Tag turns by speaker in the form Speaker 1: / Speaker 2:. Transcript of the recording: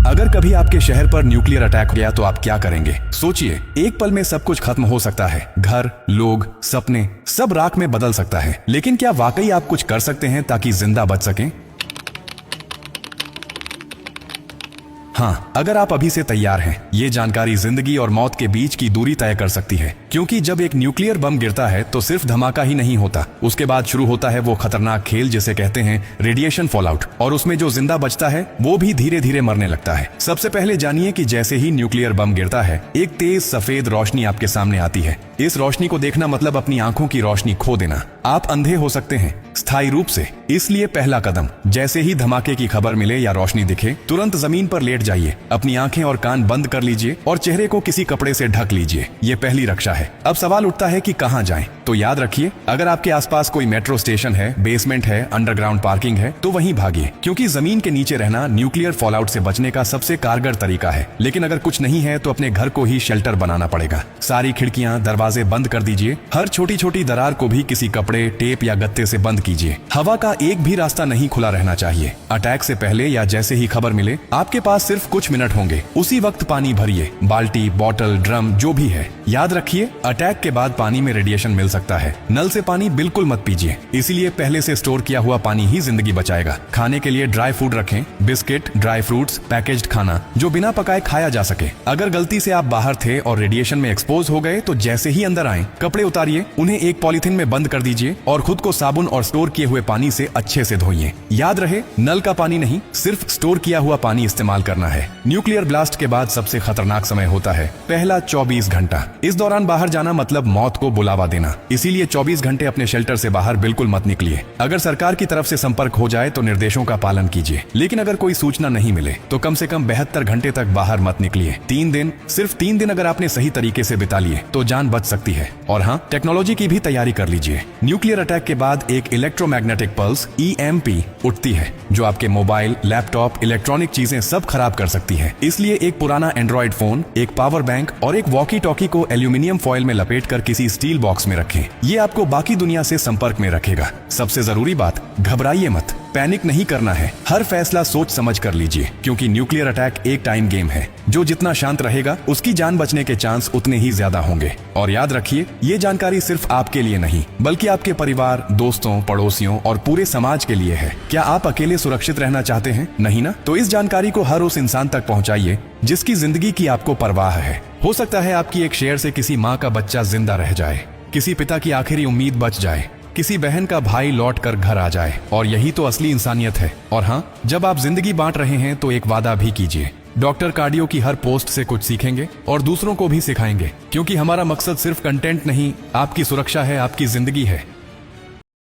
Speaker 1: अगर कभी आपके शहर पर न्यूक्लियर अटैक हो गया तो आप क्या करेंगे? सोचिए, एक पल में सब कुछ खत्म हो सकता है। घर, लोग, सपने, सब राख में बदल सकता है। लेकिन क्या वाकई आप कुछ कर सकते हैं ताकि जिंदा बच सकें? हाँ, अगर आप अभी से तैयार हैं, ये जानकारी जिंदगी और मौत के बीच की दूरी तय कर सकती है। क्योंकि जब एक न्यूक्लियर बम गिरता है तो सिर्फ धमाका ही नहीं होता, उसके बाद शुरू होता है वो खतरनाक खेल जिसे कहते हैं रेडिएशन फॉलआउट। और उसमें जो जिंदा बचता है वो भी धीरे धीरे मरने लगता है। सबसे पहले जानिए कि जैसे ही न्यूक्लियर बम गिरता है, एक तेज सफेद रोशनी आपके सामने आती है। इस रोशनी को देखना मतलब अपनी आंखों की रोशनी खो देना। आप अंधे हो सकते हैं, स्थायी रूप से। इसलिए पहला कदम, जैसे ही धमाके की खबर मिले या रोशनी दिखे, तुरंत जमीन पर लेट जाइए, अपनी आंखें और कान बंद कर लीजिए और चेहरे को किसी कपड़े से ढक लीजिए। ये पहली रक्षा है। अब सवाल उठता है कि कहां जाएं? तो याद रखिए, अगर आपके आसपास कोई मेट्रो स्टेशन है, बेसमेंट है, अंडरग्राउंड पार्किंग है, तो वहीं भागिए, क्योंकि जमीन के नीचे रहना न्यूक्लियर फॉलआउट से बचने का सबसे कारगर तरीका है। लेकिन अगर कुछ नहीं है तो अपने घर को ही शेल्टर बनाना पड़ेगा। सारी खिड़कियां, दरवाजे बंद कर दीजिए। हर छोटी छोटी दरार को भी किसी कपड़े, टेप या गत्ते से बंद कीजिए। हवा का एक भी रास्ता नहीं खुला रहना चाहिए। अटैक से पहले या जैसे ही खबर मिले, आपके पास सिर्फ कुछ मिनट होंगे। उसी वक्त पानी भरिए, बाल्टी, बोतल, ड्रम, जो भी है। याद रखिए, अटैक के बाद पानी में रेडिएशन मिल सकता है। नल से पानी बिल्कुल मत पीजिए, इसीलिए पहले से स्टोर किया हुआ पानी ही जिंदगी बचाएगा। खाने के लिए ड्राई फूड रखें, बिस्किट, ड्राई फ्रूट्स, पैकेज्ड खाना जो बिना पकाए खाया जा सके। अगर गलती से आप बाहर थे और रेडिएशन में एक्सपोज हो गए तो जैसे ही अंदर आए, कपड़े उतारिए, उन्हें एक पॉलीथिन में बंद कर दीजिए और खुद को साबुन और स्टोर किए हुए पानी से अच्छे से धोइए। याद रहे, नल का पानी नहीं, सिर्फ स्टोर किया हुआ पानी इस्तेमाल करना है। न्यूक्लियर ब्लास्ट के बाद सबसे खतरनाक समय होता है पहला 24 घंटा। इस दौरान बाहर जाना मतलब मौत को बुलावा देना। इसीलिए 24 घंटे अपने शेल्टर से बाहर बिल्कुल मत निकलिए। अगर सरकार की तरफ से संपर्क हो जाए तो निर्देशों का पालन कीजिए। लेकिन अगर कोई सूचना नहीं मिले तो कम से कम 72 घंटे तक बाहर मत निकलिए। 3 दिन, सिर्फ 3 दिन अगर आपने सही तरीके से बिता लिए तो जान बच सकती है। और हाँ, टेक्नोलॉजी की भी तैयारी कर लीजिए। न्यूक्लियर अटैक के बाद एक इलेक्ट्रोमैग्नेटिक पल्स EMP उठती है, जो आपके मोबाइल, लैपटॉप, इलेक्ट्रॉनिक चीजें सब खराब कर सकती है। इसलिए एक पुराना एंड्रॉइड फोन, एक पावर बैंक और एक वॉकी टॉकी को एल्यूमिनियम फॉइल में लपेटकर किसी स्टील बॉक्स में रखें। ये आपको बाकी दुनिया से संपर्क में रखेगा। सबसे जरूरी बात, घबराइए मत, पैनिक नहीं करना है। हर फैसला सोच समझ कर लीजिए, क्योंकि न्यूक्लियर अटैक एक टाइम गेम है। जो जितना शांत रहेगा, उसकी जान बचने के चांस उतने ही ज्यादा होंगे। और याद रखिए, ये जानकारी सिर्फ आपके लिए नहीं, बल्कि आपके परिवार, दोस्तों, पड़ोसियों और पूरे समाज के लिए है। क्या आप अकेले सुरक्षित रहना चाहते हैं? नहीं ना? तो इस जानकारी को हर उस इंसान तक पहुंचाइए जिसकी जिंदगी की आपको परवाह है। हो सकता है आपकी एक शेयर से किसी माँ का बच्चा जिंदा रह जाए, किसी पिता की आखिरी उम्मीद बच जाए, किसी बहन का भाई लौट कर घर आ जाए। और यही तो असली इंसानियत है। और हाँ, जब आप जिंदगी बांट रहे हैं तो एक वादा भी कीजिए। डॉक्टर कार्डियो की हर पोस्ट से कुछ सीखेंगे और दूसरों को भी सिखाएंगे, क्योंकि हमारा मकसद सिर्फ कंटेंट नहीं, आपकी सुरक्षा है, आपकी जिंदगी है।